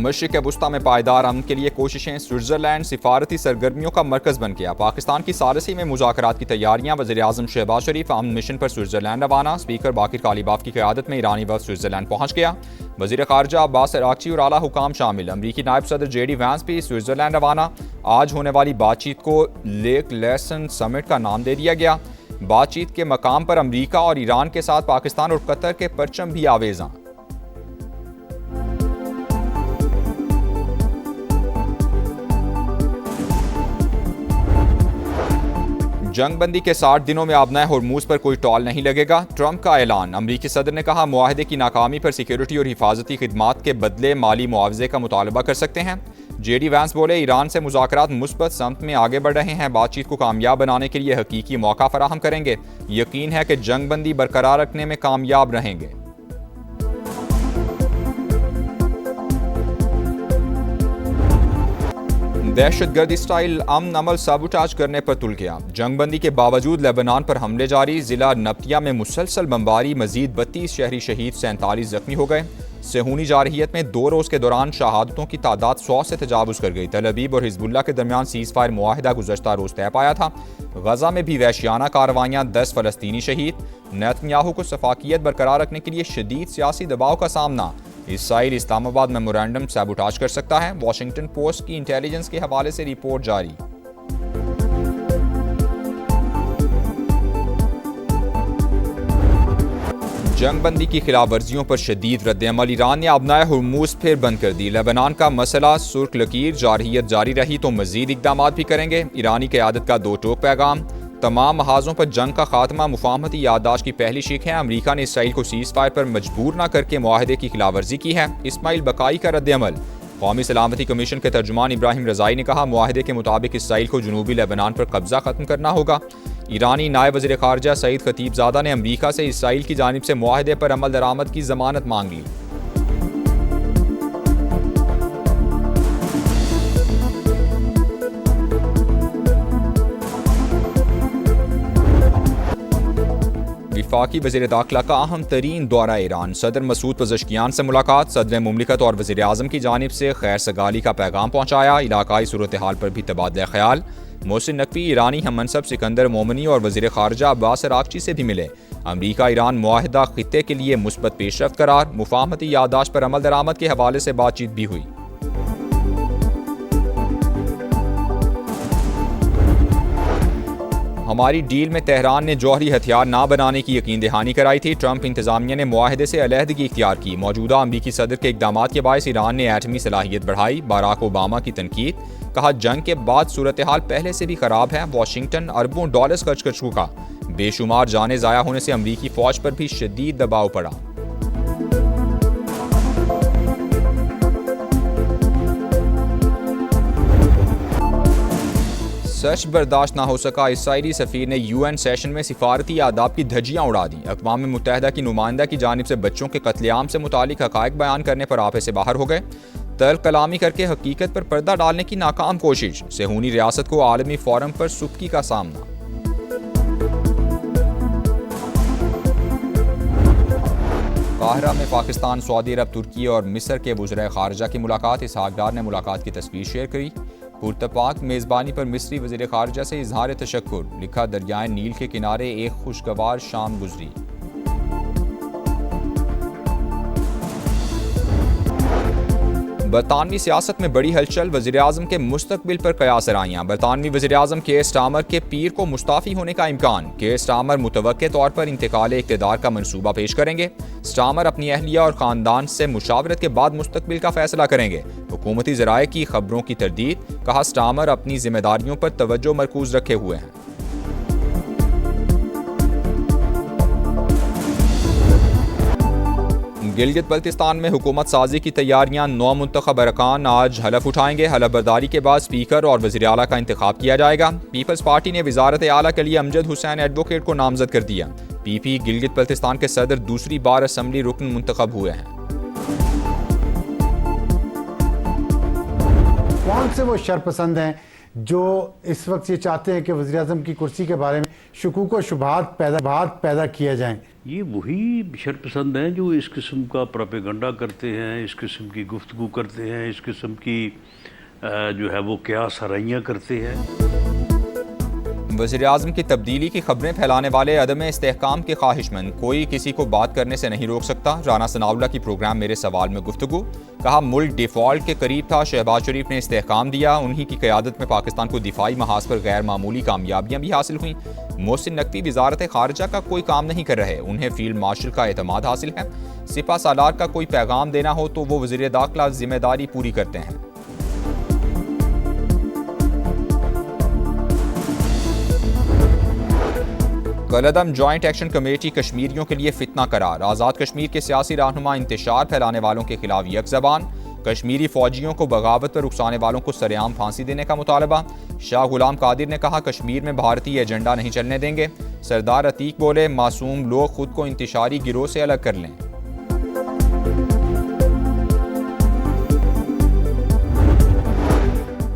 मशरिक़ वुस्ता में पायदार अमन के लिए कोशिशें, स्विट्ज़रलैंड सिफारती सरगर्मियों का मरकज़ बन गया। पाकिस्तान की सालसी में मुज़ाकरात की तैयारियां, वज़ीर-ए-आज़म शहबाज शरीफ अमन मिशन पर स्विट्ज़रलैंड रवाना। स्पीकर बाकिर कालीबाफ की क़यादत में ईरानी वफ़द स्विट्ज़रलैंड पहुँच गया। वज़ीर ख़ारजा अब्बास अराग़ची और आला हुकाम शामिल। अमरीकी नायब सदर JD वैंस भी स्विट्ज़रलैंड रवाना। आज होने वाली बातचीत को लेक लेसन समिट का नाम दे दिया गया। बातचीत के मकाम पर अमरीका और ईरान के साथ पाकिस्तान और कतर के परचम भी आवेज़ां। जंगबंदी के 60 दिनों में आबनाए होर्मुज पर कोई टॉल नहीं लगेगा, ट्रंप का ऐलान। अमरीकी सदर ने कहा, मुआहदे की नाकामी पर सिक्योरिटी और हिफाजती खिदमात के बदले माली मुआवजे का मुतालबा कर सकते हैं। JD वैंस बोले, ईरान से मुज़ाकरात मुस्बत समत में आगे बढ़ रहे हैं। बातचीत को कामयाब बनाने के लिए हकीकी मौका फराहम करेंगे। यकीन है कि जंगबंदी बरकरार रखने में कामयाब रहेंगे। दहशतगर्दी स्टाइल अमन अमल साबुटाज करने पर तुल गया। जंगबंदी के बावजूद लेबनान पर हमले जारी। जिला नब्तिया में मुसलसल बमबारी, मजीद 32 शहरी शहीद, 47 जख्मी हो गए। सेहूनी जारहियत में 2 रोज़ के दौरान शहादतों की तादाद 100 से तजावुज़ कर गई। तल अवीव और हिजबुल्लाह के दरमियान सीज़ फायर मुआहिदा गुज़श्ता रोज़ तय पाया था। गजा में भी वहशियाना कार्रवाइयाँ, 10 फ़लस्तीनी शहीद। नेतन्याहू को सफाकियत बरकरार रखने के लिए शदीद सियासी दबाव का सामना। इसराइल इस्लामाबाद मेमोरेंडम सैबोटाज कर सकता है। वॉशिंगटन पोस्ट की इंटेलिजेंस के हवाले से रिपोर्ट जारी। जंगबंदी की खिलाफ वर्जियों पर शदीद रद्द-ए-अमल। ईरान ने आबनाए हुर्मुज फिर बंद कर दी। लेबनान का मसला सुर्ख लकीर, जारहियत जारी रही तो मजीद इकदाम भी करेंगे। ईरानी क़यादत का 2 टोक पैगाम। तमाम महाजों पर जंग का खात्मा मुफाहमती याददाश्त की पहली शीख है। अमरीका ने इसराइल को सीज़ फायर पर मजबूर न करके मुआहदे की खिलाफ वर्जी की है। इस्माइल बकाई का रद्द-ए-अमल। कौमी सलामती कमीशन के तर्जुमान इब्राहिम रज़ाई ने कहा, मुआहदे के मुताबिक इसराइल को जनूबी लेबनान पर कब्जा खत्म करना होगा। ईरानी नायब वज़ीर ख़ारजा सईद खतीबज़ादा ने अमरीका से इसराइल की जानिब से मुआहदे पर अमल दरामद की ज़मानत मांग ली। वफाकी वज़ीर दाखिला का अहम तरीन दौरा ईरान। सदर मसूद पज़ेश्कियान से मुलाकात। सदर मुमलिकत और वज़ीर आज़म की जानिब से खैर सगाली का पैगाम पहुँचाया। इलाकाई सूरत हाल पर भी तबादला ख्याल। मोहसिन नकवी ईरानी हम मनसब सिकंदर मोमनी और वज़ीर ख़ारजा अब्बास अराग़ची से भी मिले। अमरीका ईरान मुआहिदा ख़ित्ते के लिए मुस्बत पेशरफ्त करार। मुफाहमती याददाश्त पर अमल दरामद के हवाले से बातचीत भी हुई। हमारी डील में तेहरान ने जौहरी हथियार ना बनाने की यकीन दहानी कराई थी। ट्रंप इंतजामिया ने मुआहदे से अलहदगी इख्तियार की। मौजूदा अमरीकी सदर के इकदामात के बायस ईरान ने एटमी सलाहियत बढ़ाई। बाराक ओबामा की तनकीद। कहा, जंग के बाद सूरत हाल पहले से भी खराब है। वाशिंगटन अरबों डॉलर्स खर्च कर चुका। बेशुमार जाने ज़ाया होने से अमरीकी फौज पर भी शदीद दबाव पड़ा। सच बर्दाश्त ना हो सका। इसराइली सफ़ीर ने UN सेशन में सिफारती आदाब की धज्जियाँ उड़ा दी। अक़वाम मुत्तहिदा की नुमाइंदा की जानिब से बच्चों के कत्लेआम से मुतालिक हक़ाइक़ बयान करने पर आपे से बाहर हो गए। तल्ख़ कलामी करके हकीकत पर पर्दा डालने की नाकाम कोशिश। सेहूनी रियासत को आलमी फोरम पर सुबकी का सामना। काहिरा में पाकिस्तान, सऊदी अरब, तुर्की और मिस्र के वज़ीर ख़ारजा की मुलाकात। इसहाक़ डार ने मुलाकात की तस्वीर शेयर करी। पुरतपाक मेज़बानी पर मिस्री वज़ीर ख़ारजा से इज़हार तशक्कुर। लिखा, दरियाए नील के किनारे एक खुशगवार शाम गुजरी। बरतानवी सियासत में बड़ी हलचल। वज़ीर आज़म के मुस्तकबिल पर कयास राइयाँ। बरतानवी वज़ीर आज़म केयर स्टार्मर के पीर को मुस्ताफ़ी होने का इम्कान। केयर स्टार्मर मुतवक्के तौर पर इंतकाल इक़्तिदार का मनसूबा पेश करेंगे। स्टार्मर अपनी अहलिया और ख़ानदान से मुशावरत के बाद मुस्तकबिल का फैसला करेंगे। हुकूमती ज़राए की खबरों की तरदीद। कहा, स्टार्मर अपनी जिम्मेदारियों पर तवज्जो मरकूज़ रखे हुए हैं। गिलगित बल्तिस्तान में हुकूमत साजी की तैयारियां। 9 मुंतखब अरकान आज हलफ उठाएंगे। हलफ बर्दारी के बाद स्पीकर और वज़ीर आला का इंतखाब किया जाएगा। पीपल्स पार्टी ने वज़ारत आला के लिए अमजद हुसैन एडवोकेट को नामजद कर दिया। PP गिलगित बल्तिस्तान के सदर दूसरी बार असम्बली रुकन मुंतखब हुए हैं। कौन से वो शरपसंद हैं जो इस वक्त ये चाहते हैं कि वज़ीर आज़म की कुर्सी के बारे में शुकूक व शुबहात पैदा किए जाएं? ये वही शरपसंद हैं जो इस किस्म का प्रोपेगेंडा करते हैं, इस किस्म की गुफ्तगू करते हैं, इस किस्म की जो है वो क्या सराइयाँ करते हैं। वज़ीर-ए-आज़म की तब्दीली की खबरें फैलाने वाले अदम इस्तेहकाम के ख्वाहिशमंद कोई किसी को बात करने से नहीं रोक सकता। राना सनाउल्लाह की प्रोग्राम मेरे सवाल में गुफ्तगू। कहा मुल्क डिफ़ॉल्ट के करीब था, शहबाज शरीफ ने इस्तेहकाम दिया। उन्हीं की क़यादत में पाकिस्तान को दिफाई महाज पर गैर मामूली कामयाबियाँ भी हासिल हुई। मोहसिन नकवी वज़ारत ख़ारिजा का कोई काम नहीं कर रहे, उन्हें फील्ड मार्शल का एतमाद हासिल है। सिपा सालार का कोई पैगाम देना हो तो वो वज़ीर दाखिला जिम्मेदारी पूरी करते हैं। कलअदम जॉइंट एक्शन कमेटी कश्मीरियों के लिए फितना करार। आज़ाद कश्मीर के सियासी रहनुमा इंतशार फैलाने वालों के खिलाफ यक ज़बान। कश्मीरी फौजियों को बगावत पर उकसाने वालों को सरेआम फांसी देने का मुतालबा। शाह गुलाम कादिर ने कहा कश्मीर में भारतीय एजेंडा नहीं चलने देंगे। सरदार अतीक बोले मासूम लोग खुद को इंतशारी गिरोह से अलग कर लें।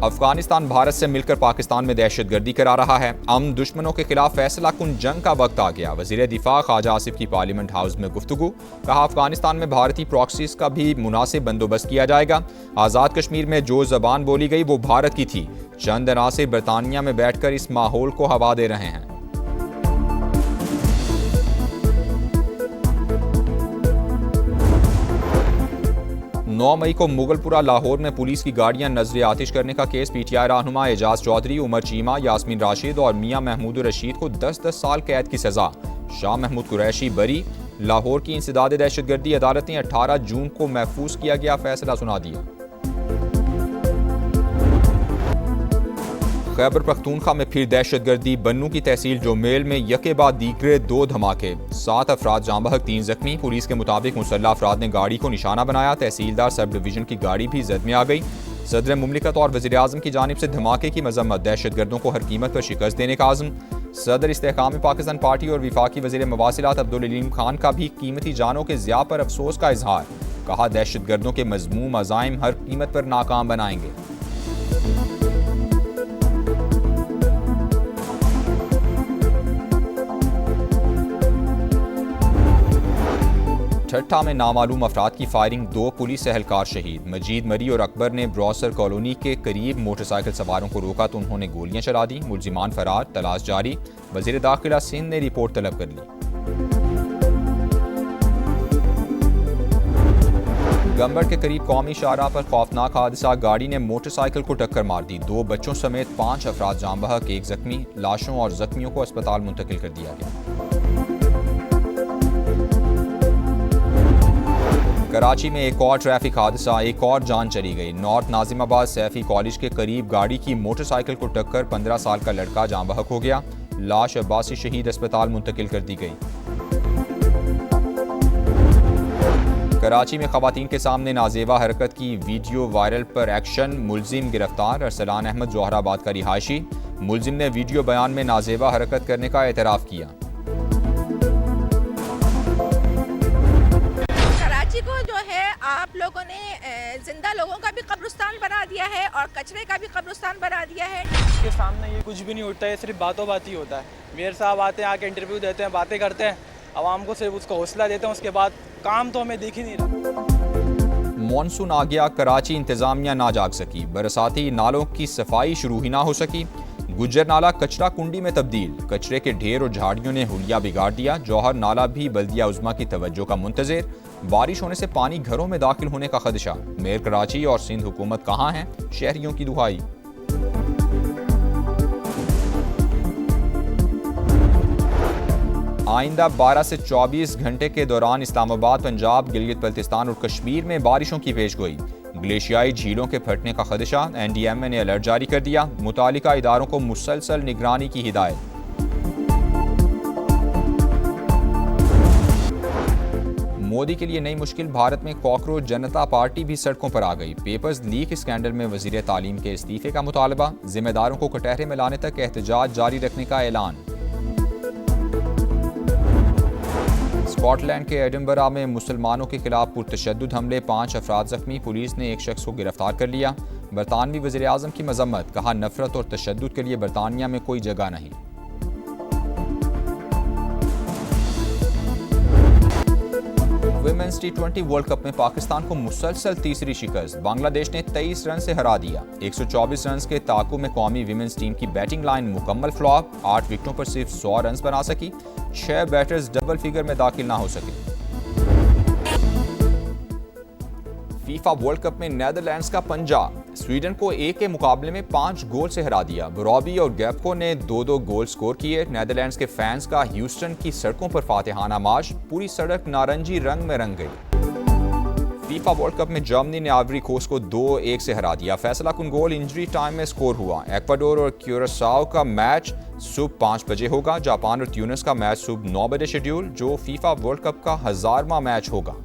अफगानिस्तान भारत से मिलकर पाकिस्तान में दहशतगर्दी करा रहा है। अमन दुश्मनों के खिलाफ फैसला कुन जंग का वक्त आ गया। वज़ीर दिफा ख्वाजा आसिफ की पार्लियामेंट हाउस में गुफ्तगू। कहा अफगानिस्तान में भारतीय प्रॉक्सीज का भी मुनासिब बंदोबस्त किया जाएगा। आज़ाद कश्मीर में जो ज़बान बोली गई वो भारत की थी। चंद अनासिर बरतानिया में बैठकर इस माहौल को हवा दे रहे हैं। नौ मई को मुगलपुरा लाहौर में पुलिस की गाड़ियां नजर आतिश करने का केस। पीटीआई रहनुमा एजाज चौधरी, उमर चीमा, यास्मीन राशिद और मियां महमूद रशीद को 10-10 साल कैद की सजा। शाह महमूद कुरैशी बरी। लाहौर की इंसदाद दहशतगर्दी अदालत ने 18 जून को महफूज किया गया फैसला सुना दिया। खैबर पख्तूनख्वा में फिर दहशतगर्दी। बन्नू की तहसील जोमेल में यके बाद दीगरे 2 धमाके। 7 अफराद जाँ बहक, 3 जख्मी। पुलिस के मुताबिक मुसल्लह अफराद ने गाड़ी को निशाना बनाया। तहसीलदार सब डिवीजन की गाड़ी भी जद में आ गई। सदर मुमलिकत और वज़ीर-ए-आज़म की जानिब से धमाके की मजम्मत। दहशतगर्दों को हर कीमत पर शिकस्त देने का आज़म। सदर इस्तेहकाम पाकिस्तान पार्टी और विफाकी वज़ीर मवासिलात अब्दुल अलीम खान का भी कीमती जानों के ज़िया पर अफसोस का इजहार। कहा दहशतगर्दों के मज़मूम अज़ाइम हर कीमत पर नाकाम बनाएंगे। ठट्ठा में नामालूम अफराद की फायरिंग, 2 पुलिस एहलकार शहीद। मजीद मरी और अकबर ने ब्रॉसर कॉलोनी के करीब मोटरसाइकिल सवारों को रोका तो उन्होंने गोलियां चला दी। मुलजिमान फरार, तलाश जारी। वजीर दाखिला सिंध ने रिपोर्ट तलब कर ली। गंबड़ के करीब कौमी शाहराह पर खौफनाक हादसा। गाड़ी ने मोटरसाइकिल को टक्कर मार दी। 2 बच्चों समेत 5 अफराद जाँ बहक, 1 जख्मी। लाशों और जख्मियों को अस्पताल मुंतकिल कर दिया गया। कराची में एक और ट्रैफिक हादसा, एक और जान चली गई। नॉर्थ नाजिमाबाद सैफी कॉलेज के करीब गाड़ी की मोटरसाइकिल को टक्कर 15 साल का लड़का जाँ बहक हो गया। लाश अब्बासी शहीद अस्पताल मुंतकिल कर दी गई। कराची में खवातीन के सामने नाजेबा हरकत की वीडियो वायरल पर एक्शन। मुलजिम गिरफ्तार। अरसलान अहमद जोहराबाद का रिहायशी। मुलजिम ने वीडियो बयान में नाजेबा हरकत करने का एतराफ़ किया। को जो है आप लोगों ने जिंदा लोगों का भी कब्रिस्तान बना दिया है और कचरे का भी कब्रिस्तान बना दिया है। इसके सामने ये कुछ भी नहीं उठता है, सिर्फ बातों बात ही होता है। मेयर साहब आते हैं, आके इंटरव्यू देते हैं, बातें करते हैं, आवाम को सिर्फ उसका हौसला देते हैं, उसके बाद काम तो हमें दिख ही नहीं रहा। मॉनसून आ गया, कराची इंतजामिया ना जाग सकी। बरसाती नालों की सफाई शुरू ही ना हो सकी। गुज्जर नाला कचरा कुंडी में तब्दील। कचरे के ढेर और झाड़ियों ने हुलिया बिगाड़ दिया। जौहर नाला भी बल्दिया उज़्मा की तवज्जो का मुंतज़िर। बारिश होने से पानी घरों में दाखिल होने का खदशा। मेयर कराची और सिंध हुकूमत कहाँ हैं, शहरियों की दुहाई। आइंदा 12 से 24 घंटे के दौरान इस्लामाबाद, पंजाब, गिलगित बल्तिस्तान और कश्मीर में बारिशों की पेशगोई। ग्लेशियाई झीलों के फटने का खदशा। NDMA ने अलर्ट जारी कर दिया। मुतालिका इदारों को मुसलसल निगरानी की हिदायत। मोदी के लिए नई मुश्किल। भारत में कॉकरोच जनता पार्टी भी सड़कों पर आ गई। पेपर्स लीक स्कैंडल में वजीर तालीम के इस्तीफे का मुतालबा। जिम्मेदारों को कटहरे में लाने तक एहतजाज जारी रखने का ऐलान। स्कॉटलैंड के एडिनबरा में मुसलमानों के खिलाफ पुरतशद्दुद हमले, 5 अफराद जख्मी। पुलिस ने एक शख्स को गिरफ्तार कर लिया। बरतानवी वज़ीर आज़म की मजम्मत। कहा नफरत और तशद्दुद के लिए बरतानिया में कोई जगह नहीं। वुमेन्स T20 वर्ल्ड कप में पाकिस्तान को मुसलसल तीसरी शिकस्त। बांग्लादेश ने 23 रन से हरा दिया। 124 रन के ताकू में कौमी विमेंस टीम की बैटिंग लाइन मुकम्मल फ्लॉप। 8 विकेटों पर सिर्फ 100 रन बना सकी। 6 बैटर्स डबल फिगर में दाखिल ना हो सके। फीफा वर्ल्ड कप में नीदरलैंड्स का पंजा स्वीडन को 1 के मुकाबले में 5 गोल से हरा दिया। रॉबी और गैप्को ने 2-2 गोल स्कोर किए। नीदरलैंड्स के फैंस का ह्यूस्टन की सड़कों पर फातिहाना मार्च। पूरी सड़क नारंगी रंग में रंग गई। फीफा वर्ल्ड कप में जर्मनी ने आइवरी कोस्ट को 2-1 से हरा दिया। फैसला कुन गोल इंजरी टाइम में स्कोर हुआ। एक्वाडोर और क्यूरासाओ का मैच सुबह 5 बजे होगा। जापान और ट्यूनिस का मैच सुबह 9 बजे शेड्यूल, जो फीफा वर्ल्ड कप का 1000वां मैच होगा।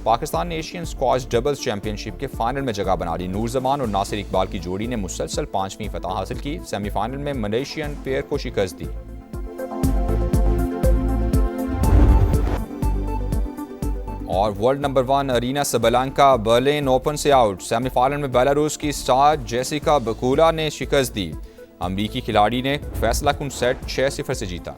पाकिस्तान ने एशियन स्क्वॉश डबल्स चैंपियनशिप के फाइनल में जगह बना ली। नूर जमान और नासिर इकबाल की जोड़ी ने मुसलसल 5वीं फतह हासिल की। सेमीफाइनल में मलेशियन पेयर को शिकस्त दी। और world number 1 Aryna Sabalenka Berlin Open से आउट। सेमीफाइनल में बेलारूस की स्टार जेसिका बकुला ने शिकस्त दी। अमरीकी खिलाड़ी ने फैसला कुन सेट 6-0 से जीता।